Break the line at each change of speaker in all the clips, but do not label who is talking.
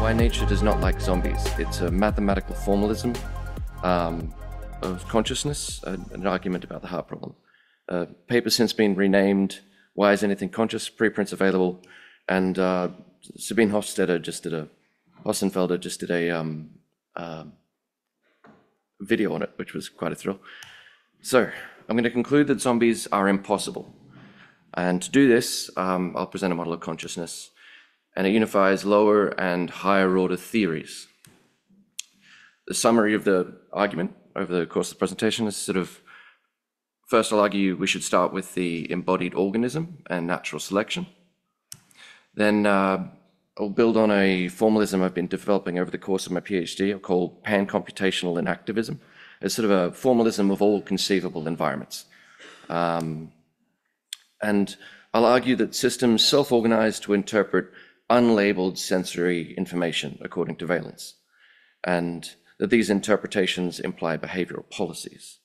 why nature does not like zombies. It's a mathematical formalism of consciousness, an argument about the heart problem. Paper since been renamed, Why is Anything Conscious? Preprints available, and Sabine Hoffelder just did a video on it, which was quite a thrill. So I'm going to conclude that zombies are impossible. And to do this, I'll present a model of consciousness, and it unifies lower and higher order theories. The summary of the argument over the course of the presentation is first I'll argue we should start with the embodied organism and natural selection. Then I'll build on a formalism I've been developing over the course of my PhD. I'll call pan-computational inactivism. It's sort of a formalism of all conceivable environments. And I'll argue that systems self-organize to interpret unlabeled sensory information according to valence, and that these interpretations imply behavioral policies.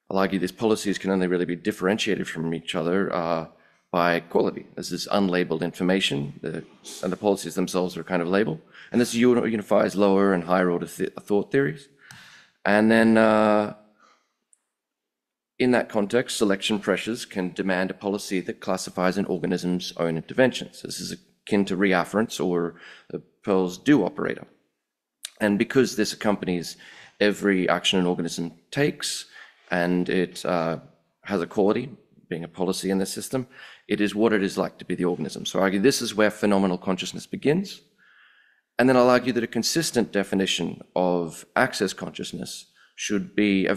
I'll argue these policies can only really be differentiated from each other by quality. This is unlabeled information, and the policies themselves are kind of labeled. And this unifies lower and higher order thought theories. And then in that context, selection pressures can demand a policy that classifies an organism's own interventions. This is akin to reafference or the Pearl's do operator. And because this accompanies every action an organism takes, and it has a quality, being a policy in the system, it is what it is like to be the organism. So I argue this is where phenomenal consciousness begins. And then I'll argue that a consistent definition of access consciousness should be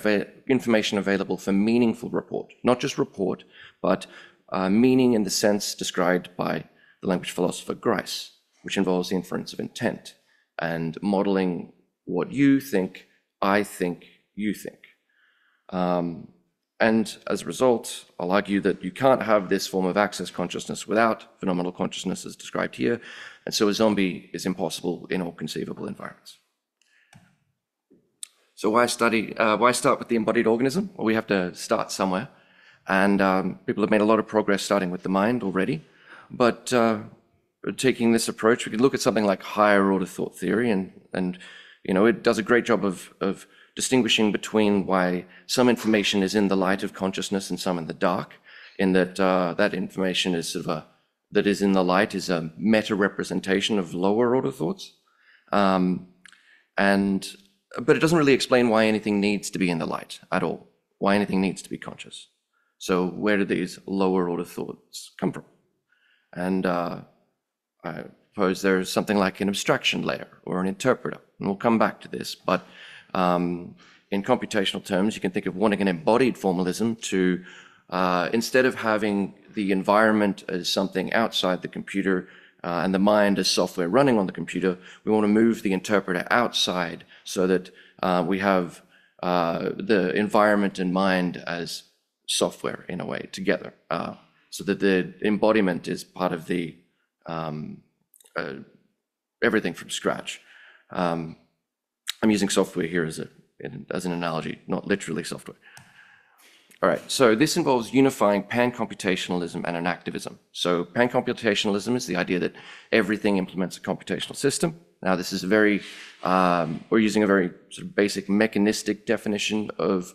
information available for meaningful report, not just report, but meaning in the sense described by the language philosopher Gricean, which involves the inference of intent and modeling what you think, I think, you think. And as a result, I'll argue that you can't have this form of access consciousness without phenomenal consciousness as described here, and so a zombie is impossible in all conceivable environments. So why start with the embodied organism? Well, we have to start somewhere, and people have made a lot of progress starting with the mind already, but taking this approach, we can look at something like higher order thought theory, and it does a great job of distinguishing between why some information is in the light of consciousness and some in the dark, in that that information is that is in the light is a meta representation of lower order thoughts, but it doesn't really explain why anything needs to be in the light at all, why anything needs to be conscious. So where do these lower order thoughts come from? And I suppose there's something like an abstraction layer or an interpreter, and we'll come back to this, but in computational terms, you can think of wanting an embodied formalism to, instead of having the environment as something outside the computer and the mind as software running on the computer, we want to move the interpreter outside so that we have the environment and mind as software in a way together, so that the embodiment is part of the everything from scratch. I'm using software here as an analogy, not literally software. All right, so this involves unifying pan-computationalism and inactivism. So pan-computationalism is the idea that everything implements a computational system. Now this is we're using a very sort of basic mechanistic definition of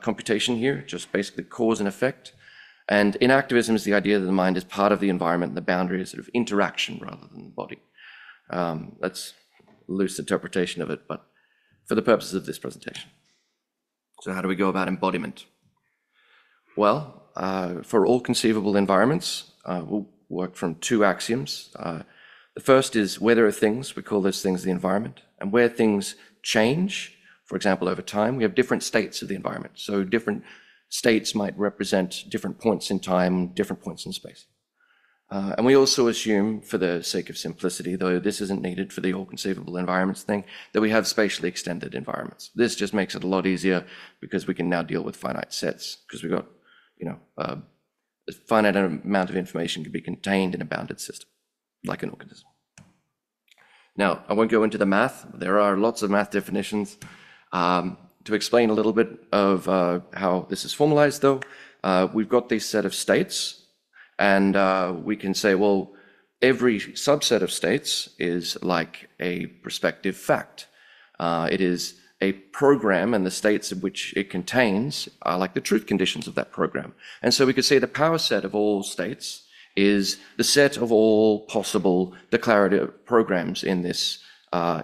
computation here, just basically cause and effect. And inactivism is the idea that the mind is part of the environment and the boundary is sort of interaction rather than the body. That's loose interpretation of it, but for the purposes of this presentation. So how do we go about embodiment? Well, for all conceivable environments, we'll work from two axioms. The first is where there are things, we call those things the environment, and where things change, for example, over time, we have different states of the environment. So different states might represent different points in time, different points in space. And we also assume, for the sake of simplicity, though this isn't needed for the all conceivable environments thing, that we have spatially extended environments. This just makes it a lot easier because we can now deal with finite sets, because we've got, a finite amount of information can be contained in a bounded system, like an organism. Now, I won't go into the math. There are lots of math definitions. To explain a little bit of how this is formalized, though, we've got this set of states. And we can say, well, every subset of states is like a prospective fact. It is a program, and the states of which it contains are like the truth conditions of that program. And so we could say the power set of all states is the set of all possible declarative programs in this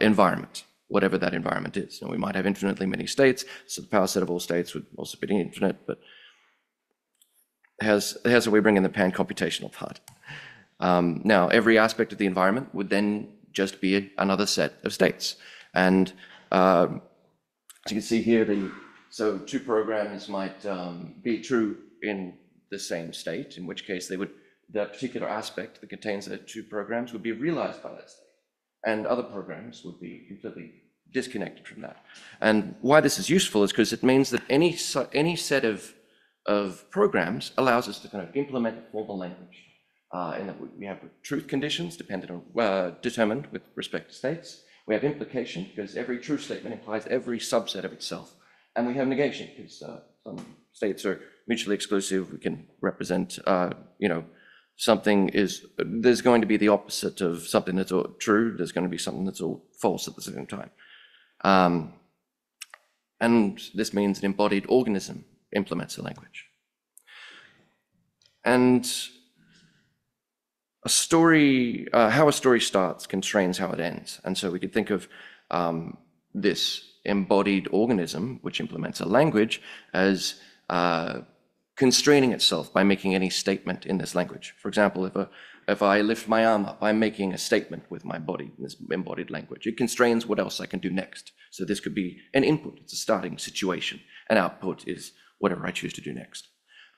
environment, whatever that environment is. And we might have infinitely many states, so the power set of all states would also be infinite, but here's where we bring in the pan-computational part. Now, every aspect of the environment would then just be another set of states. And as you can see here, so two programs might be true in the same state, in which case that particular aspect that contains the two programs would be realized by that state. And other programs would be completely disconnected from that. And why this is useful is because it means that any set of programs allows us to kind of implement a formal language. In that we have truth conditions determined with respect to states. We have implication, because every true statement implies every subset of itself. And we have negation, because some states are mutually exclusive. We can represent, there's going to be the opposite of something that's all true. There's going to be something that's all false at the same time. And this means an embodied organism implements a language. And how a story starts constrains how it ends. And so we could think of this embodied organism, which implements a language, as constraining itself by making any statement in this language. For example, if I lift my arm up, I'm making a statement with my body in this embodied language. It constrains what else I can do next. So this could be an input, it's a starting situation. An output is whatever I choose to do next.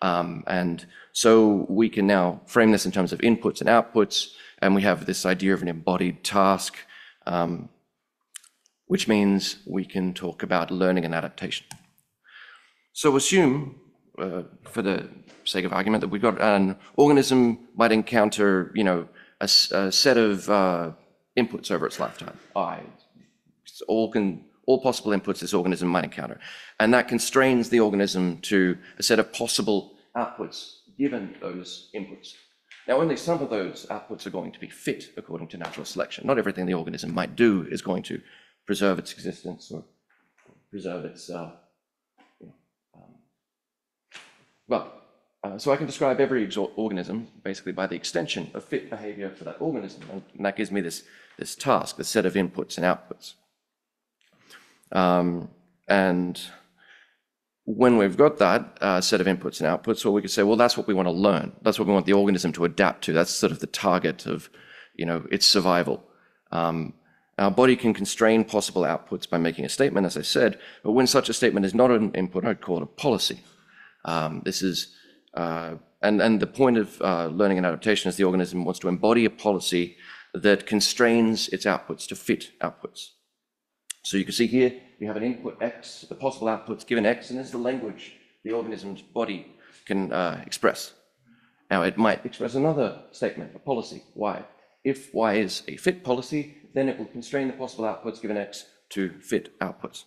And so we can now frame this in terms of inputs and outputs, and we have this idea of an embodied task, which means we can talk about learning and adaptation. So assume, for the sake of argument, that we've got an organism might encounter, a set of inputs over its lifetime. All possible inputs this organism might encounter. And that constrains the organism to a set of possible outputs given those inputs. Now, only some of those outputs are going to be fit according to natural selection. Not everything the organism might do is going to preserve its existence or preserve its, so I can describe every organism basically by the extension of fit behavior for that organism. And that gives me this task, this set of inputs and outputs. And when we've got that set of inputs and outputs, well, we could say, well, that's what we want to learn. That's what we want the organism to adapt to. That's sort of the target of, its survival. Our body can constrain possible outputs by making a statement, as I said, but when such a statement is not an input, I'd call it a policy. This is, and the point of learning and adaptation is the organism wants to embody a policy that constrains its outputs to fit outputs. So you can see here, we have an input X, the possible outputs given X, and this is the language the organism's body can express. Now, it might express another statement, a policy, Y. If Y is a fit policy, then it will constrain the possible outputs given X to fit outputs.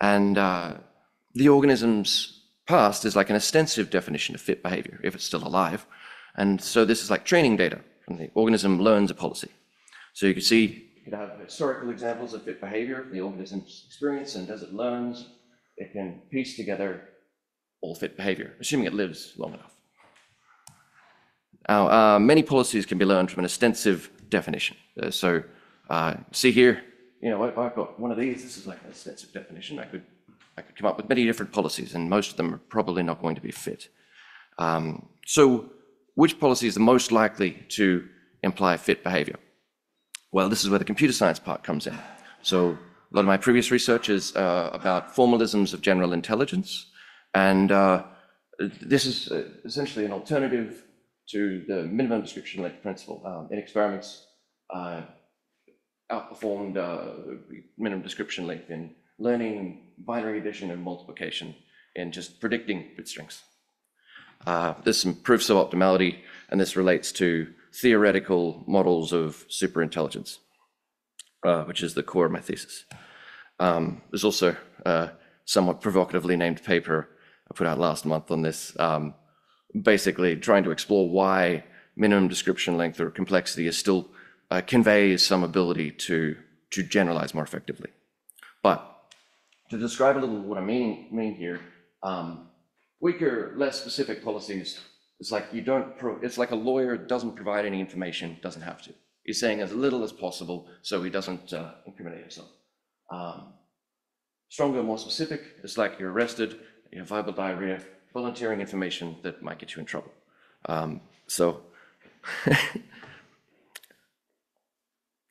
And the organism's past is like an extensive definition of fit behavior, if it's still alive. And so this is like training data, and the organism learns a policy. So you can see, you could have historical examples of fit behavior from the organism's experience, and as it learns, it can piece together all fit behavior, assuming it lives long enough. Now, many policies can be learned from an extensive definition. See here, if I've got one of these, this is like an extensive definition. I could come up with many different policies, and most of them are probably not going to be fit. So which policy is the most likely to imply fit behavior? Well, this is where the computer science part comes in. So a lot of my previous research is about formalisms of general intelligence. And this is essentially an alternative to the minimum description length principle. In experiments, outperformed minimum description length in learning binary addition and multiplication in just predicting bit strings. There's some proofs of optimality, and this relates to theoretical models of superintelligence, which is the core of my thesis. There's also a somewhat provocatively named paper I put out last month on this, basically trying to explore why minimum description length or complexity is still conveys some ability to generalize more effectively. But to describe a little what I mean here, weaker, less specific policies, it's like it's like a lawyer doesn't provide any information, doesn't have to. He's saying as little as possible so he doesn't incriminate himself. Stronger, more specific, it's like you're arrested, you have viable diarrhea, volunteering information that might get you in trouble. So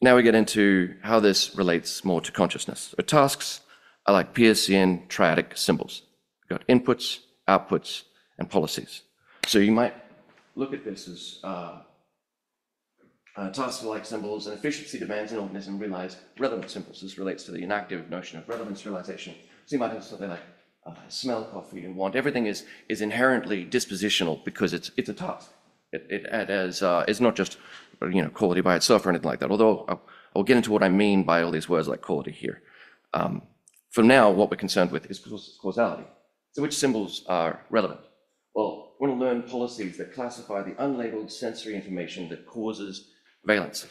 now we get into how this relates more to consciousness. So tasks are like Peircean triadic symbols. We've got inputs, outputs, and policies. So you might look at this as tasks are like symbols, and efficiency demands an organism realize relevant symbols. This relates to the inactive notion of relevance realization. So you might have something like smell coffee and want. Everything is inherently dispositional because it's a task. It's not just quality by itself or anything like that. Although I'll get into what I mean by all these words like quality here. For now, what we're concerned with is causality. So which symbols are relevant? Well, we're going to learn policies that classify the unlabeled sensory information that causes valence.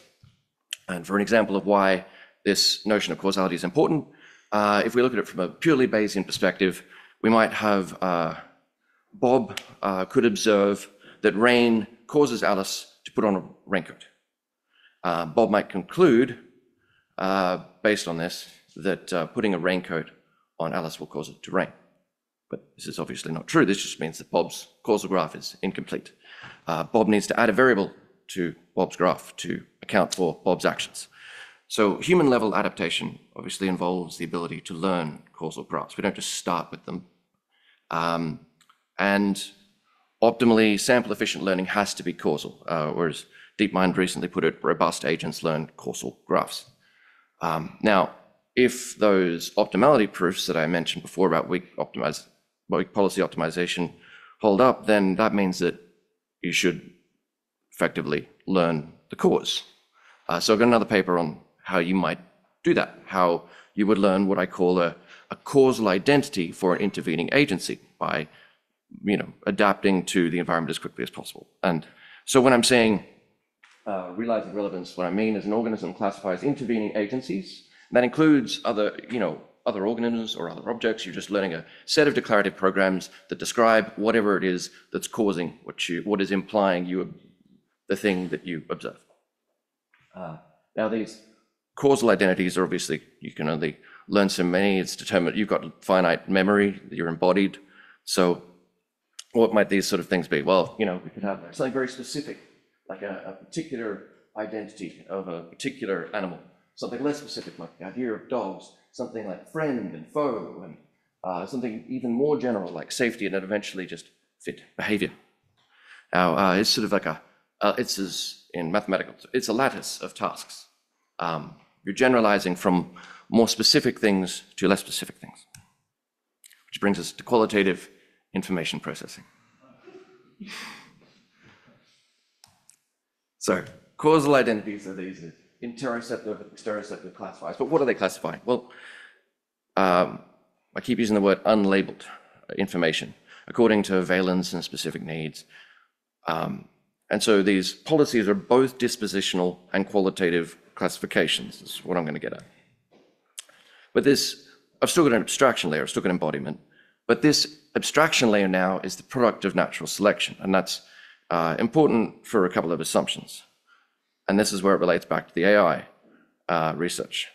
And for an example of why this notion of causality is important, if we look at it from a purely Bayesian perspective, we might have Bob could observe that rain causes Alice to put on a raincoat. Bob might conclude, based on this, that putting a raincoat on Alice will cause it to rain. But this is obviously not true. This just means that Bob's causal graph is incomplete. Bob needs to add a variable to Bob's graph to account for Bob's actions. So human-level adaptation obviously involves the ability to learn causal graphs. We don't just start with them. And optimally, sample-efficient learning has to be causal, whereas DeepMind recently put it, robust agents learn causal graphs. Now, if those optimality proofs that I mentioned before about weak policy optimization hold up, then that means that you should effectively learn the cause. So I've got another paper on how you might do that, how you would learn what I call a causal identity for an intervening agency by adapting to the environment as quickly as possible. And so when I'm saying realizing relevance, what I mean is an organism classifies intervening agencies. That includes other organisms or other objects. You're just learning a set of declarative programs that describe whatever it is that's causing what is implying the thing that you observe. Now these causal identities are obviously, you can only learn so many. It's determined, you've got finite memory, you're embodied. So what might these sort of things be? Well, we could have something very specific, like a particular identity of a particular animal. Something less specific, like the idea of dogs, something like friend and foe, and something even more general, like safety, and then eventually just fit behavior. Now, it's sort of like in mathematical, it's a lattice of tasks. You're generalizing from more specific things to less specific things, which brings us to qualitative information processing. So, causal identities are these interoceptive, exteroceptive classifiers. But what are they classifying? Well, I keep using the word unlabeled information, according to valence and specific needs. And so these policies are both dispositional and qualitative classifications, is what I'm going to get at. But I've still got an abstraction layer, I've still got embodiment, but this abstraction layer now is the product of natural selection, and that's important for a couple of assumptions. And this is where it relates back to the AI research.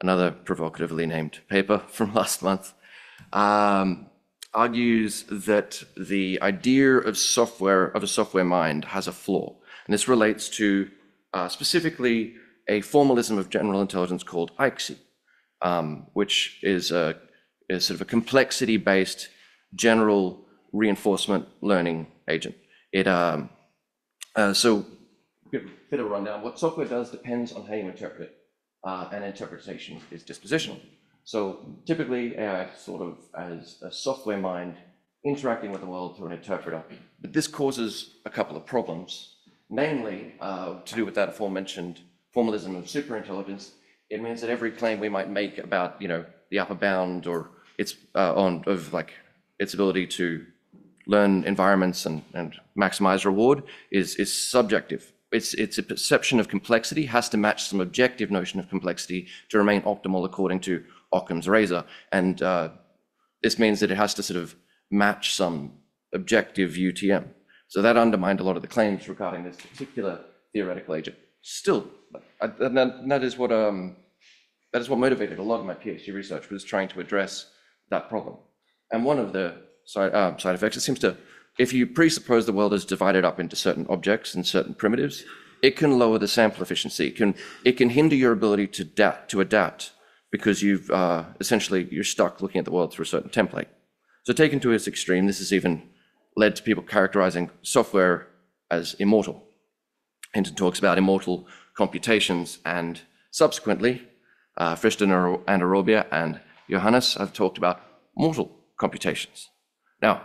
Another provocatively named paper from last month argues that the idea of a software mind has a flaw. And this relates to specifically a formalism of general intelligence called ICSI, which is sort of a complexity-based general reinforcement learning agent. So give a bit of a rundown. What software does depends on how you interpret it, and interpretation is dispositional. So typically AI is sort of as a software mind interacting with the world through an interpreter. But this causes a couple of problems, namely to do with that aforementioned formalism of superintelligence. It means that every claim we might make about the upper bound or its ability to learn environments and maximize reward is subjective. It's a perception of complexity has to match some objective notion of complexity to remain optimal according to Occam's razor. And this means that it has to sort of match some objective UTM. So that undermined a lot of the claims regarding this particular theoretical agent. Still, that is what motivated a lot of my PhD research, was trying to address that problem. And one of the side effects, it seems to, if you presuppose the world is divided up into certain objects and certain primitives, it can lower the sample efficiency. It can hinder your ability to adapt because you've essentially, you're stuck looking at the world through a certain template. So taken to its extreme, this has even led to people characterizing software as immortal. Hinton talks about immortal computations, and subsequently, Fristen and Arobia and Johannes have talked about mortal computations. Now,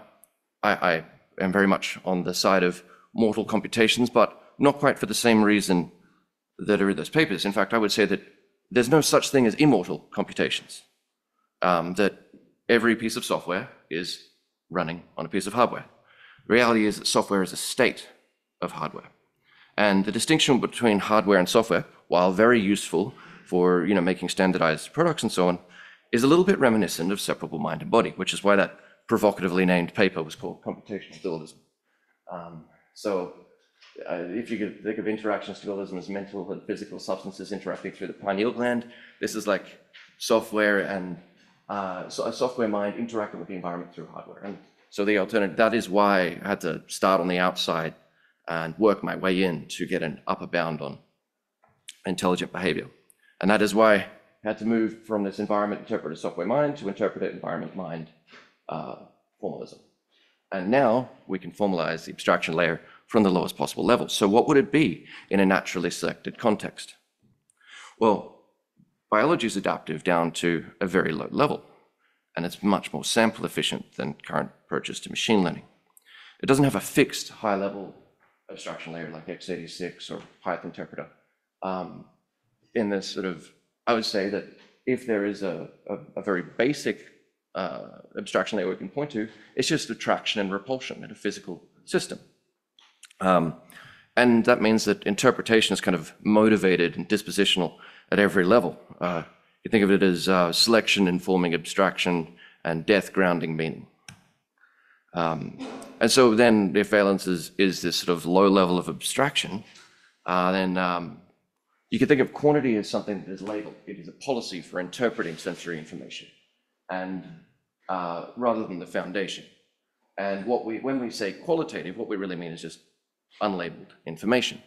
I am very much on the side of mortal computations, but not quite for the same reason that are in those papers. In fact, I would say that there's no such thing as immortal computations, that every piece of software is running on a piece of hardware. The reality is that software is a state of hardware. And the distinction between hardware and software, while very useful for making standardized products and so on, is a little bit reminiscent of separable mind and body, which is why that provocatively named paper was called computational dualism. If you could think of interactions dualism as mental and physical substances interacting through the pineal gland, this is like software and a software mind interacting with the environment through hardware. And so the alternative, that is why I had to start on the outside and work my way in to get an upper bound on intelligent behavior. And that is why I had to move from this environment interpreted software mind to interpreted environment mind formalism. And now we can formalize the abstraction layer from the lowest possible level. So what would it be in a naturally selected context? Well, biology is adaptive down to a very low level, and it's much more sample efficient than current approaches to machine learning. It doesn't have a fixed high-level abstraction layer like x86 or Python interpreter. In this sort of, I would say that if there is a very basic abstraction layer we can point to, it's just attraction and repulsion in a physical system. And that means that interpretation is kind of motivated and dispositional at every level. You think of it as selection informing abstraction and death grounding meaning. And so then if valence is this sort of low level of abstraction, then you can think of quantity as something that is labeled. It is a policy for interpreting sensory information, and rather than the foundation. And when we say qualitative, what we really mean is just unlabeled information.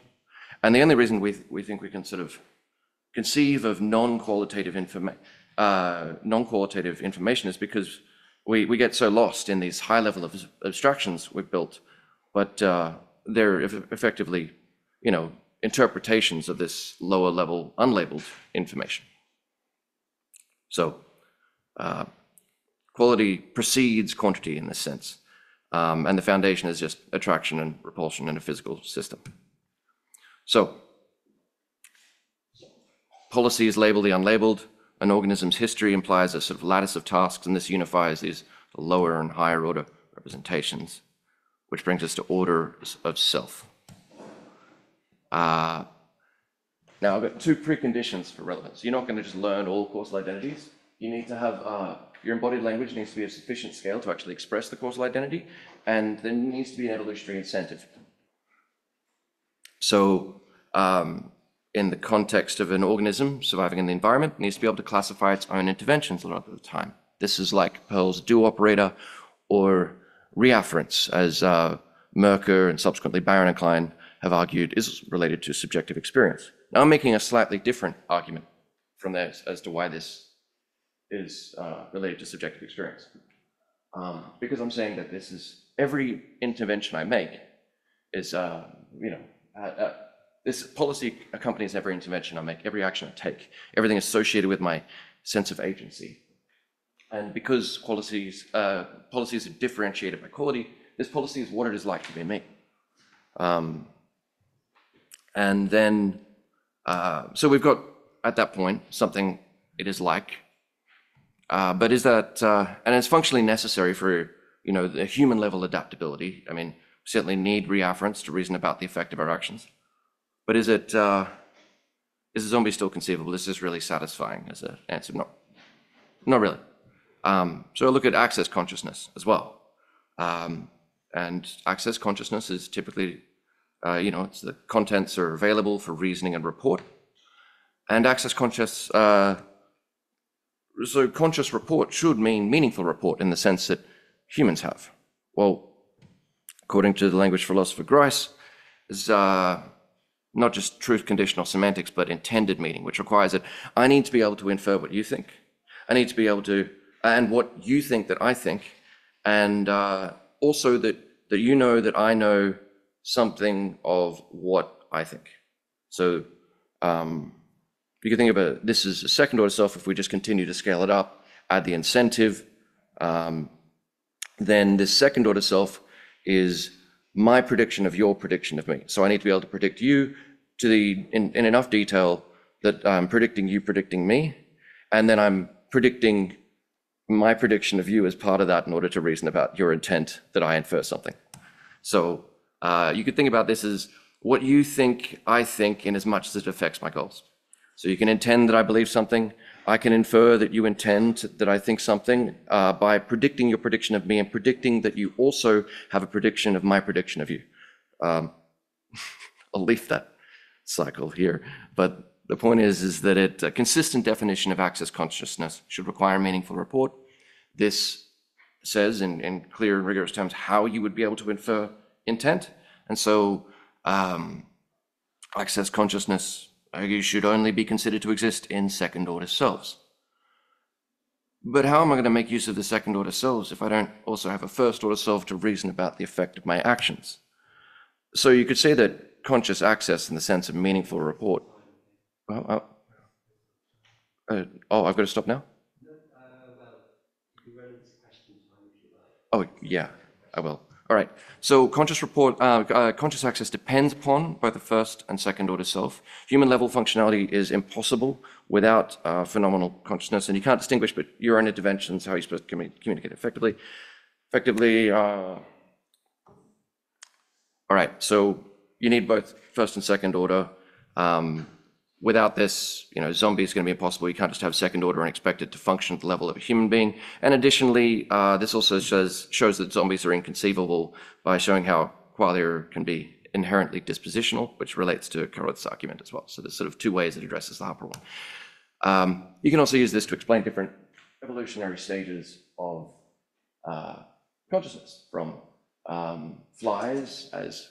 And the only reason we think we can sort of conceive of non-qualitative information is because we get so lost in these high level of abstractions we've built, but they're effectively, interpretations of this lower level unlabeled information. So quality precedes quantity in this sense. And the foundation is just attraction and repulsion in a physical system. So policy is labeled the unlabeled. An organism's history implies a sort of lattice of tasks, and this unifies these lower and higher order representations, which brings us to orders of self. Now, I've got two preconditions for relevance. You're not going to just learn all causal identities. You need to have, your embodied language needs to be of sufficient scale to actually express the causal identity, and there needs to be an evolutionary incentive. So, in the context of an organism surviving in the environment, it needs to be able to classify its own interventions a lot of the time. This is like Pearl's do operator, or reafference, as Merker and subsequently Barron and Klein have argued is related to subjective experience. Now I'm making a slightly different argument from theirs as to why this is related to subjective experience. Because I'm saying that this is, every intervention I make is, this policy accompanies every intervention I make, every action I take, everything associated with my sense of agency. And because policies are differentiated by quality, this policy is what it is like to be me. And then, so we've got, at that point, something it is like, but is that, and it's functionally necessary for, the human level adaptability. I mean, we certainly need reafference to reason about the effect of our actions. But is a zombie still conceivable? Is this really satisfying as an answer? No, not really. So look at access consciousness as well. And access consciousness is typically, it's the contents are available for reasoning and report. And access conscious, so conscious report should mean meaningful report in the sense that humans have. Well, according to the language philosopher Gricean, is not just truth conditional semantics, but intended meaning, which requires that I need to be able to infer what you think. I need to be able to, and what you think that I think, and also that you know that I know something of what I think. So you can think about this as a second order self. If we just continue to scale it up, add the incentive, then this second order self is my prediction of your prediction of me. So I need to be able to predict you in enough detail that I'm predicting you predicting me, and then I'm predicting my prediction of you as part of that in order to reason about your intent that I infer something. So you could think about this as what you think I think in as much as it affects my goals. So you can intend that I believe something. I can infer that you intend that I think something by predicting your prediction of me and predicting that you also have a prediction of my prediction of you. I'll leave that cycle here. But the point is that a consistent definition of access consciousness should require meaningful report. This says in clear and rigorous terms how you would be able to infer intent. And so access consciousness should only be considered to exist in second order selves. But how am I going to make use of the second order selves if I don't also have a first order self to reason about the effect of my actions? So you could say that conscious access in the sense of meaningful report. I've got to stop now? Oh, yeah, I will. All right. So conscious access depends upon both the first and second order self. Human level functionality is impossible without phenomenal consciousness, and you can't distinguish, but your own interventions, how you're supposed to communicate effectively. All right. So you need both first and second order. Without this, zombie is going to be impossible. You can't just have second order and expect it to function at the level of a human being. And additionally, this also shows that zombies are inconceivable by showing how qualia can be inherently dispositional, which relates to Carnot's argument as well. So there's sort of two ways it addresses the Harper one. You can also use this to explain different evolutionary stages of consciousness, from flies, as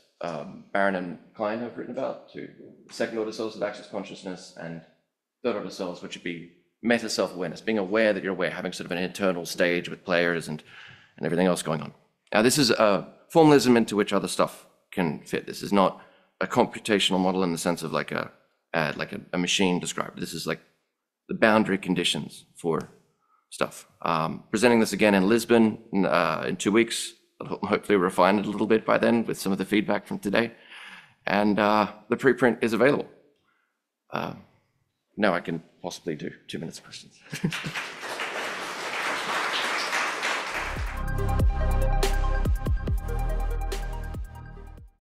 Barron and Klein have written about, to second order cells of access consciousness, and third order cells, which would be meta self-awareness, being aware that you're aware, having sort of an internal stage with players and everything else going on. Now, this is a formalism into which other stuff can fit. This is not a computational model in the sense of like a machine described. This is like the boundary conditions for stuff. Presenting this again in Lisbon in 2 weeks. I'll hopefully refine it a little bit by then with some of the feedback from today. And the preprint is available. Now I can possibly do 2 minutes of questions.